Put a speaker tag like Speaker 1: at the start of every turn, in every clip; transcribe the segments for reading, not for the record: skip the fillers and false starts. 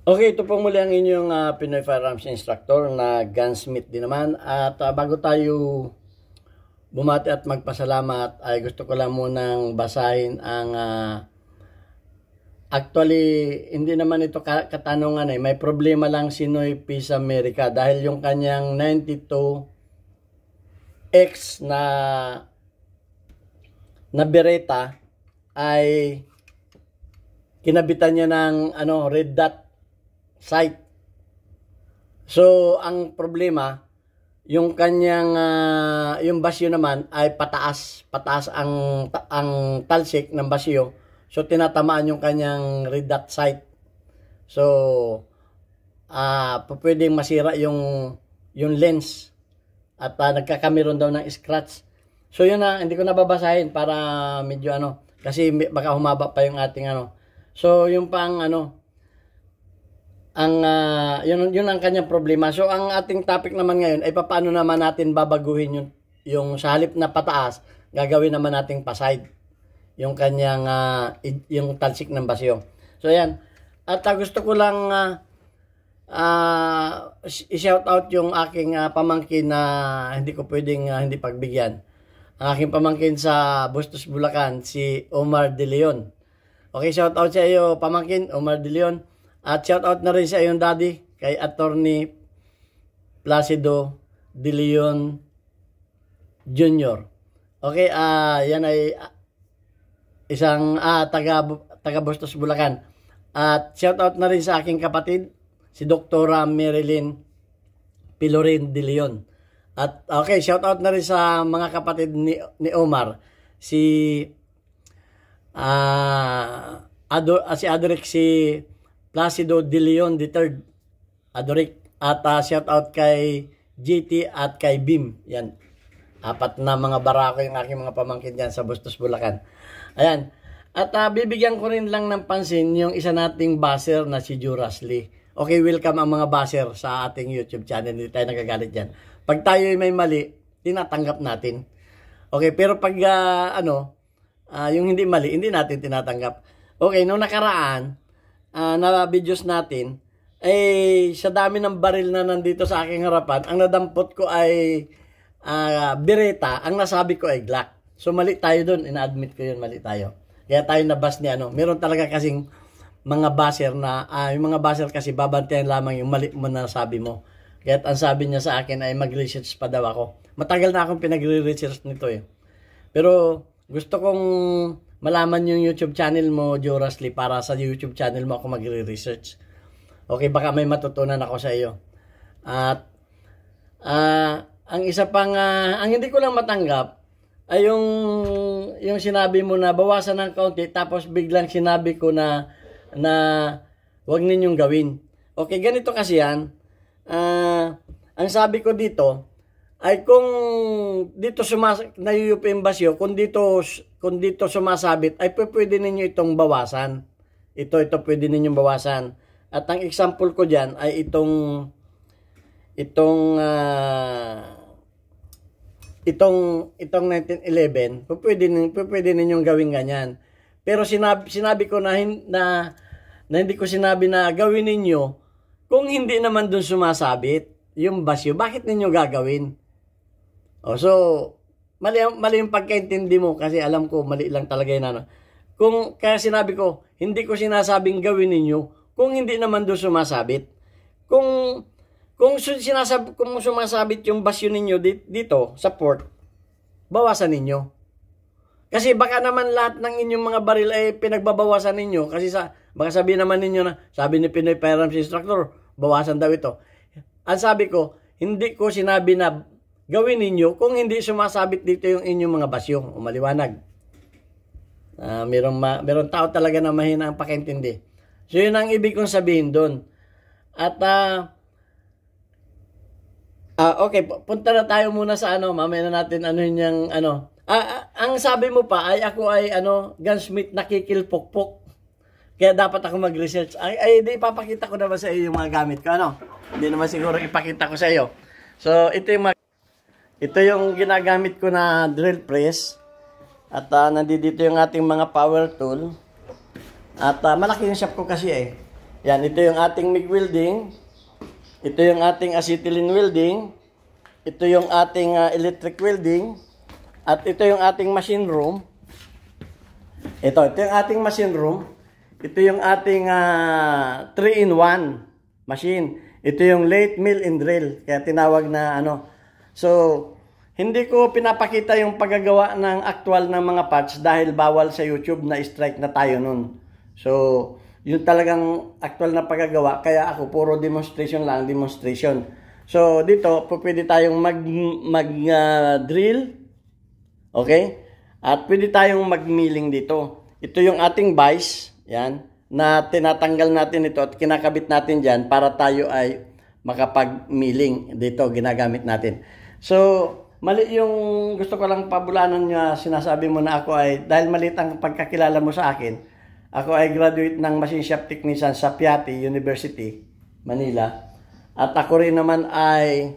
Speaker 1: Okay, ito po muli ang inyong Pinoy Firearms Instructor na gunsmith din naman. At bago tayo bumati at magpasalamat, ay gusto ko lang munang basahin ang actually, hindi naman ito katanungan eh. May problema lang si Noy Peace America dahil yung kanyang 92X na Beretta ay kinabitan niya ng red dot sight. So, ang problema, yung kanyang yung basyo naman ay pataas ang talsik ng basyo. So, tinatamaan yung kanyang red dot sight. So, pwedeng masira yung lens at nagkakamiron daw ng scratch. So, yun na, hindi ko nababasahin para medyo kasi baka humaba pa yung ating So, yung pang yun ang kanyang problema. So, ang ating topic naman ngayon ay paano naman natin babaguhin yung sa halip na pataas, gagawin naman nating paside yung kanyang yung talsik ng basyo. So, ayan. At gusto ko lang i-shout out yung aking pamangkin na hindi ko pwedeng hindi pagbigyan. Ang aking pamangkin sa Bustos, Bulacan, si Omar De Leon. Okay, shout out sa iyo, pamangkin, Omar De Leon. At shout out na rin sa iyong daddy, kay Attorney Placido De Leon Jr. Okay, yan ay isang taga Bustos, Bulacan. At shout out na rin sa aking kapatid, si Dr. Marilyn Pilorin De Leon. At okay, shout out na rin sa mga kapatid ni Omar, si Adoric, si Placido De Leon III, Adoric. At shout out kay GT at kay Bim. Yan. Apat na mga barako yung aking mga pamangkin dyan sa Bustos, Bulacan. Ayan. At bibigyan ko rin lang ng pansin yung isa nating baser na si Juras Lee. Okay, welcome ang mga baser sa ating YouTube channel. Hindi tayo nagagalit dyan. Pag tayo may mali, tinatanggap natin. Okay, pero pag yung hindi mali, hindi natin tinatanggap. Okay, nung nakaraan, na videos natin, sa dami ng baril na nandito sa aking harapan, ang nadampot ko ay Beretta, ang nasabi ko ay Glock. So mali tayo doon, ina-admit ko yun, mali tayo. Kaya tayo nabas ni meron talaga kasing mga baser na, yung mga baser kasi babantayan lamang yung mali mo na sabi mo. Kaya ang sabi niya sa akin ay mag-research pa daw ako. Matagal na akong pinag-research nito eh. Pero gusto kong malaman yung YouTube channel mo, Joras Lee, para sa YouTube channel mo ako magre-research. Okay, baka may matutunan ako sa iyo. At ang isa pang ang hindi ko lang matanggap ay yung sinabi mo na bawasan ng kaunti tapos biglang sinabi ko na wag ninyong gawin. Okay, ganito kasi yan. Ang sabi ko dito ay kung dito nayuyupi yung basyo, kung dito sumasabit ay pwede ninyo itong bawasan. Ito pwede ninyong bawasan. At ang example ko diyan ay itong 1911, pwede ninyong gawin ganyan. Pero sinabi ko na hindi ko sinabi na gawin ninyo kung hindi naman dun sumasabit yung basyo. Bakit ninyo gagawin? So mali yung pagkaintindi mo kasi alam ko mali lang talaga yun. Kaya sinabi ko, hindi ko sinasabing gawin ninyo kung hindi naman doon sumasabit. Kung sumasabit yung basyo ninyo dito sa port, bawasan ninyo. Kasi baka naman lahat ng inyong mga baril ay pinagbabawasan ninyo. Kasi baka sabihin naman ninyo na, sabi ni Pinoy Firearms Instructor, bawasan daw ito. Ang sabi ko, hindi ko sinabi na gawin ninyo kung hindi sumasabit dito yung inyong mga basyo. O maliwanag. Meron tao talaga na mahina ang pakaintindi. So yun ang ibig kong sabihin doon. At okay, punta na tayo muna sa mamaya na natin yung ang sabi mo pa ay ako ay gunsmith nakikilpokpok. Kaya dapat ako mag-research. Di ipapakita ko naman sa iyo yung mga gamit ko. Hindi naman siguro ipakita ko sa iyo. So, ito yung ginagamit ko na drill press. At nandito yung ating mga power tool. At malaki yung shop ko kasi Yan, ito yung ating MIG welding. Ito yung ating acetylene welding. Ito yung ating electric welding. At ito yung ating machine room. Ito yung ating machine room. Ito yung ating 3-in-1 machine. Ito yung lathe, mill, and drill. Kaya tinawag na ano. So, hindi ko pinapakita yung paggagawa ng actual ng mga parts dahil bawal sa YouTube na strike na tayo nun. So, yun talagang actual na paggagawa. Kaya ako, puro demonstration lang, demonstration. So, dito, pwede tayong mag-drill. Okay? At pwede tayong mag-milling dito. Ito yung ating vise. Yan. Na tinatanggal natin ito at kinakabit natin dyan para tayo ay makapag-milling. Dito, ginagamit natin. So, mali yung gusto ko lang pabulanan niya, sinasabi mo na ako ay, dahil maliit ang pagkakilala mo sa akin, ako ay graduate ng Machine Shop Technician sa Piatti University, Manila. At ako rin naman ay,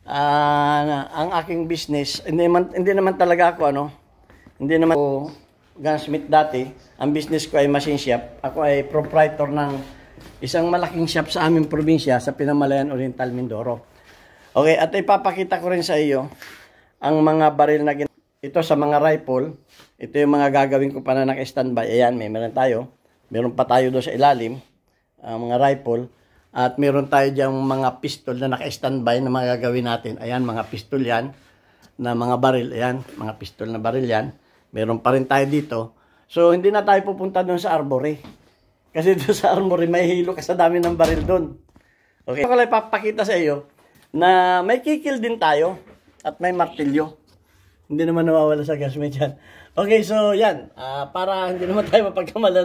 Speaker 1: ang aking business, hindi naman talaga ako, hindi naman ako gunsmith dati. Ang business ko ay machine shop. Ako ay proprietor ng isang malaking shop sa aming probinsya, sa Pinamalayan Oriental, Mindoro. Okay, at ipapakita ko rin sa iyo ang mga baril na ito sa mga rifle. Ito yung mga gagawin ko pa na naka-standby. Ayan, meron tayo. Meron pa tayo doon sa ilalim, mga rifle. At meron tayo diyang mga pistol na naka-standby na mga gagawin natin. Ayan, mga pistol yan, na mga baril. Ayan, mga pistol na baril yan. Meron pa rin tayo dito. So, hindi na tayo pupunta doon sa armory. Kasi doon sa armory, may hilo ka sa dami ng baril doon. Okay. Ito ko lang ipapakita sa iyo na may kikil din tayo at may martilyo. Hindi naman nawawala sa gasmet yan. Okay, so yan. Para hindi naman tayo mapagkamala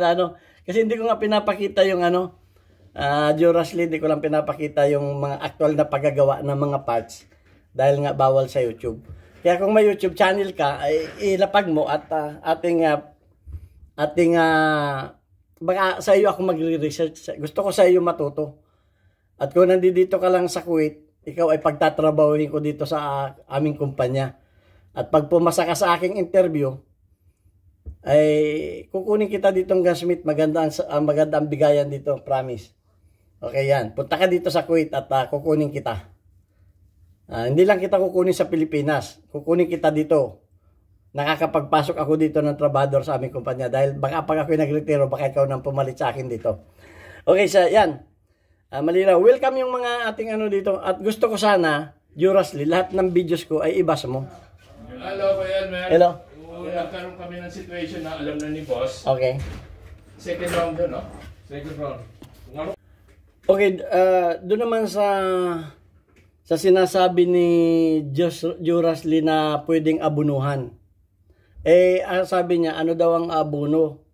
Speaker 1: kasi hindi ko nga pinapakita yung Durasly, hindi ko lang pinapakita yung mga actual na paggagawa ng mga parts. Dahil nga bawal sa YouTube. Kaya kung may YouTube channel ka, ay ilapag mo at baka sa iyo ako magre-research. Gusto ko sa iyo matuto. At kung nandito ka lang sa Kuwait, ikaw ay pagtatrabahuin ko dito sa aming kumpanya. At pag pumasa ka sa aking interview, ay kukunin kita ditong gunsmith. Maganda ang bigayan dito, promise. Okay yan. Punta ka dito sa Kuwait at kukunin kita. Hindi lang kita kukunin sa Pilipinas. Kukunin kita dito. Nakakapagpasok ako dito ng trabador sa aming kumpanya. Dahil baka pag ako'y nagretiro, baka ikaw nang pumalit sa akin dito. Okay, so yan. Malinaw. Welcome yung mga ating dito. At gusto ko sana, Durasly, lahat ng videos ko ay ibasa mo.
Speaker 2: Hello, Kuya Edmer.
Speaker 1: Hello.
Speaker 2: Nagkaroon kami ng situation na alam na ni Boss.
Speaker 1: Okay.
Speaker 2: Second round doon, no? Second round.
Speaker 1: Okay, doon naman sa sinasabi ni Durasly na pwedeng abunuhan. Sabi niya, ano daw ang abuno?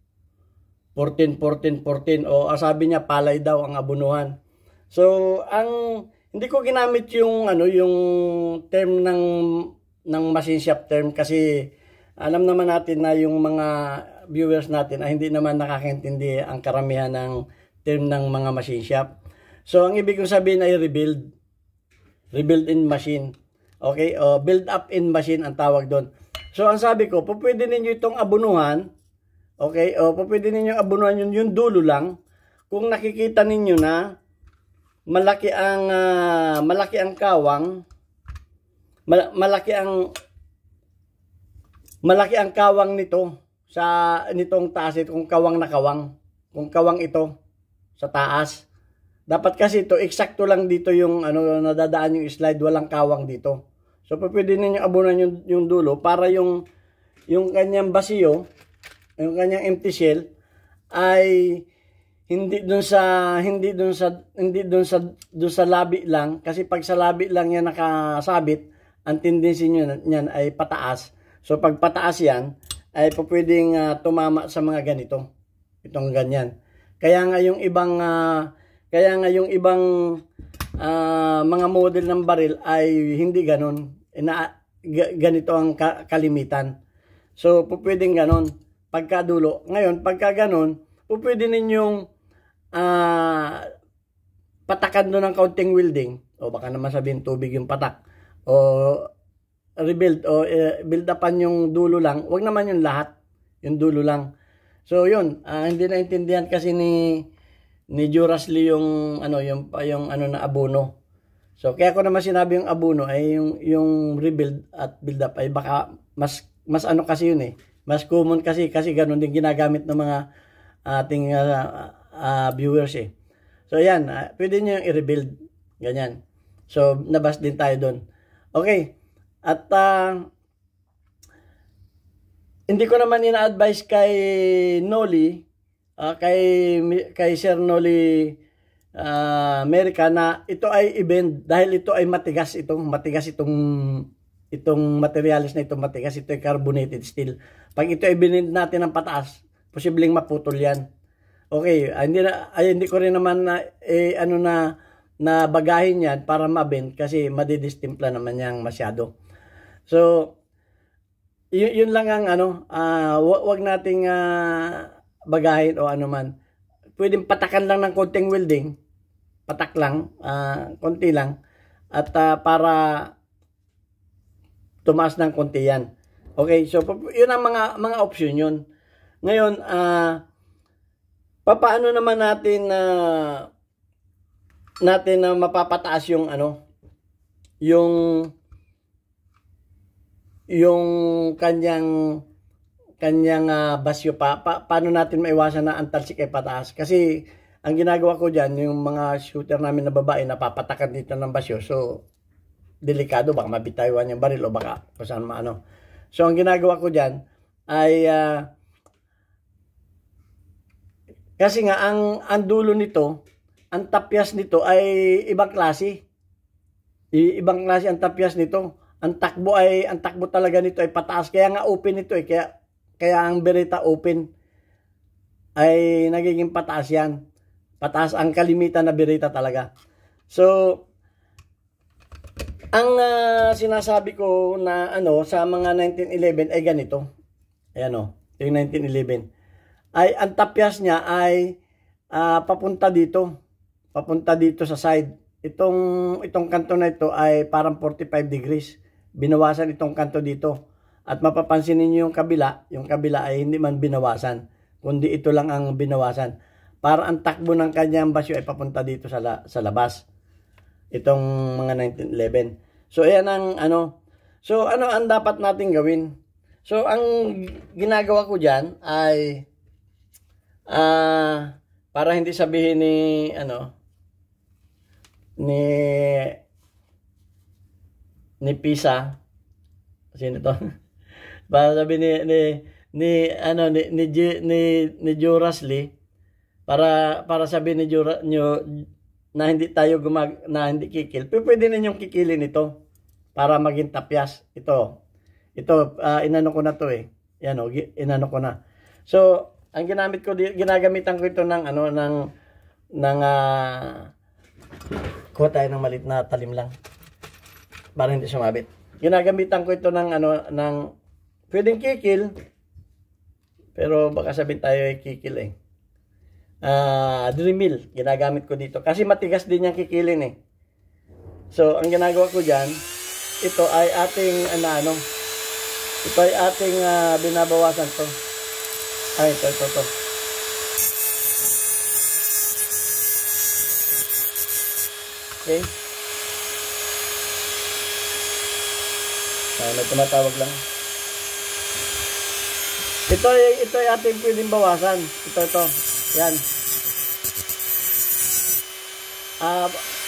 Speaker 1: 14, 14, 14. O sabi niya, palay daw ang abunuhan. So, hindi ko ginamit yung term ng machine shop term kasi alam naman natin na yung mga viewers natin ay hindi naman nakakaintindi ang karamihan ng term ng mga machine shop. So, ang ibig kong sabihin ay rebuild. Rebuild in machine. Okay? O, build up in machine ang tawag doon. So, ang sabi ko, pwede ninyo itong abunuhan. Okay? O, pwede ninyo abunuhan yung dulo lang. Kung nakikita ninyo na malaki ang kawang, malaki ang kawang nito nitong taas ito, kung kawang na kawang. Kung kawang ito sa taas. Dapat kasi ito, eksakto lang dito yung nadadaan yung slide, walang kawang dito. So, pwede ninyo abunan yung dulo para yung kanyang basiyo, yung kanyang empty shell ay hindi dun sa labi lang, kasi pag sa labi lang yan nakasabit, ang tendency niyan ay pataas. So, pag pataas yan, ay pwedeng tumama sa mga ganito. Itong ganyan. Kaya nga yung ibang mga model ng baril ay hindi ganon. Ganito ang kalimitan. So, pwedeng ganon. Pagkadulo. Ngayon, pagka ganon, pwede ninyong patakan doon ng counting welding. O baka naman sabihin tubig yung patak. O rebuild. O build upan yung dulo lang. Huwag naman yung lahat. Yung dulo lang. So, yun. Hindi naintindihan kasi ni Durasly yung ano yung ano na abono. So kaya ko naman sinabi yung abono ay yung rebuild at build up ay baka mas ano kasi yun eh. Mas common kasi ganun din ginagamit ng mga ating viewers eh. So yan, pwede niyo yung i-rebuild ganyan. So nabas din tayo doon. Okay. At hindi ko naman ina-advise kay Noli, kay Sir Noli America na ito ay i-bend dahil ito ay matigas itong materialis na ito matigas, ito ay carbonated steel. Pag ito ay binend natin ng pataas, posibleng maputol yan. Okay, hindi ko rin naman na bagahin yan para mabend kasi madidistimpla naman yang masyado. So yun lang ang wag nating bagahin o ano man. Pwedeng patakan lang ng konting welding, patak lang, konti lang, at para tumaas ng konti yan. Okay, so yun ang mga option yun. Ngayon, paano naman natin mapapataas yung yung kanyang basyo paano natin maiwasan na ang talsik ay pataas? Kasi ang ginagawa ko diyan, yung mga shooter namin na babae napapatakan dito ng basyo. So delikado, baka mabitaywan yung baril o baka kung saan maano. So ang ginagawa ko diyan ay kasi nga ang dulo nito, ang tapyas nito ay ibang klase. Ibang klase ang tapyas nito. Ang takbo talaga nito ay pataas. Kaya nga open ito eh. Kaya ang Beretta open ay nagiging pataas yan. Pataas ang kalimitan na Beretta talaga. So, ang sinasabi ko na sa mga 1911 ay ganito. Ayan yung 1911. Ay ang tapyas niya ay papunta dito sa side. Itong kanto na ito ay parang 45 degrees. Binawasan itong kanto dito. At mapapansin niyo yung kabila ay hindi man binawasan, kundi ito lang ang binawasan. Para ang takbo ng kanyang basyo ay papunta dito sa labas. Itong mga 1911. So ayan ang So ano ang dapat nating gawin? So ang ginagawa ko diyan ay para hindi sabihin ni Pisa, sino to? Para sabi ni Durasly, para sabi ni na hindi tayo na hindi kikil. Pwede ninyong kikilin ito para maging tapyas. Ito inano ko na to eh. Yan inano ko na. So, ang ginagamitan ko ito ng kuha tayo ng malit na talim lang para hindi sumabit. Ginagamitan ko ito ng pwedeng kikil, pero baka sabihin tayo ay kikil eh. Drill mill ginagamit ko dito kasi matigas din yung kikilin eh. So ang ginagawa ko diyan, ito ay ating ito ay ating binabawasan to. Ay ito. Okay. May tumatawag lang. Ito ay ating pwedeng bawasan. Ito. Yan.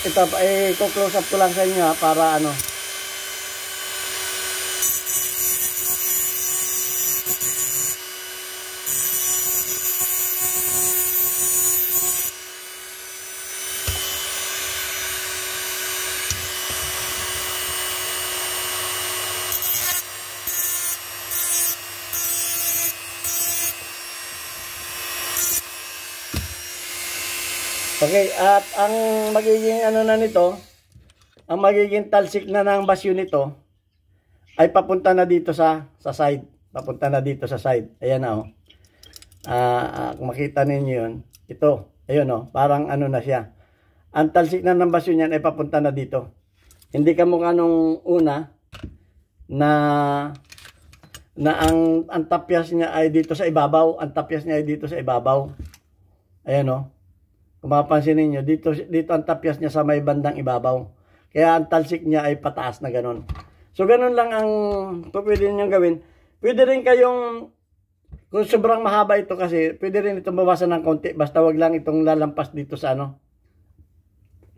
Speaker 1: Ito ay close up ko lang sa inyo para Okay, at ang magiging nito, ang magiging talsik na ng basyo nito ay papunta na dito sa side. Papunta na dito sa side. Ayan na kung makita ninyo yun. Ito, ayun parang na siya. Ang talsik na ng basyo niyan ay papunta na dito. Hindi kamukha nung una na ang tapyas niya ay dito sa ibabaw. Ang tapyas niya ay dito sa ibabaw. Ayan Kung mapapansin ninyo, dito ang tapyas niya sa may bandang ibabaw. Kaya ang talsik niya ay pataas na ganon. So ganon lang ang pwede ninyong gawin. Pwede rin kayong, kung sobrang mahaba ito kasi, pwede rin itong bawasan ng konti. Basta wag lang itong lalampas dito sa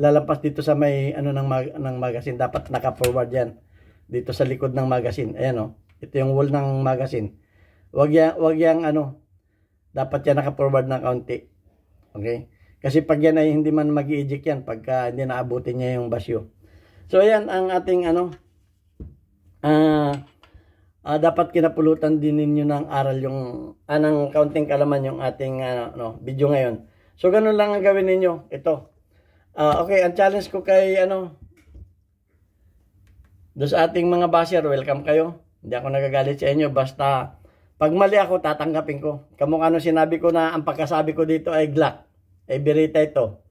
Speaker 1: lalampas dito sa may ng magazine. Dapat naka-forward yan. Dito sa likod ng magazine. Ayan ito yung wall ng magazine. Wag yang dapat yan naka-forward ng kaunti. Okay? Kasi pag yan ay hindi man mag-i-eject yan pagka hindi naabutin niya yung basyo. So ayan ang ating dapat kinapulutan din ninyo ng aral yung ng kaunting kalaman yung ating video ngayon. So ganun lang ang gawin ninyo. Ito. Okay, ang challenge ko kay do sa ating mga basher, welcome kayo. Hindi ako nagagalit sa inyo. Basta pag mali ako, tatanggapin ko. Kamukha sinabi ko na ang pagkasabi ko dito ay Glock. Beretta ito.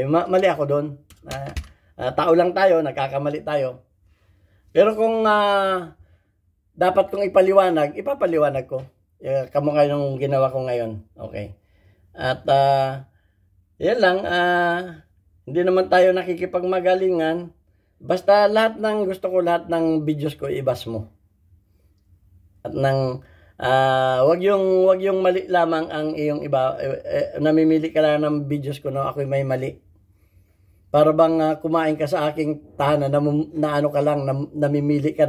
Speaker 1: Mali ako doon. Tao lang tayo, nagkakamali tayo. Pero kung dapat kong ipaliwanag, ipapaliwanag ko. Kamukha yung ginawa ko ngayon. Okay. At yan lang. Hindi naman tayo nakikipagmagalingan. Basta lahat ng videos ko ibas mo. At wag yung mali lamang ang iyong iba. Namimili ka lang ng videos ko na ako'y may mali. Para bang kumain ka sa aking tahanan na ka lang, namimili ka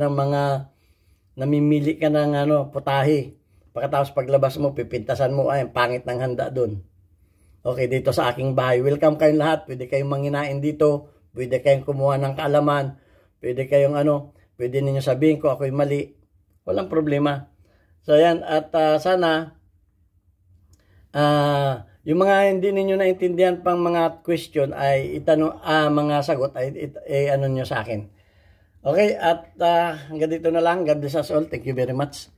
Speaker 1: ng putahe. Pagkatapos paglabas mo, pipintasan mo, ay pangit ng handa doon. Okay, dito sa aking bahay. Welcome kayong lahat. Pwede kayong manginain dito. Pwede kayong kumuha ng kaalaman. Pwede kayong pwede ninyo sabihin ko ako'y mali. Walang problema. So yan, at sana yung mga hindi ninyo naintindihan pang mga question ay mga sagot ay nyo sa akin. Okay, at hanggang dito na lang. God bless us all. Thank you very much.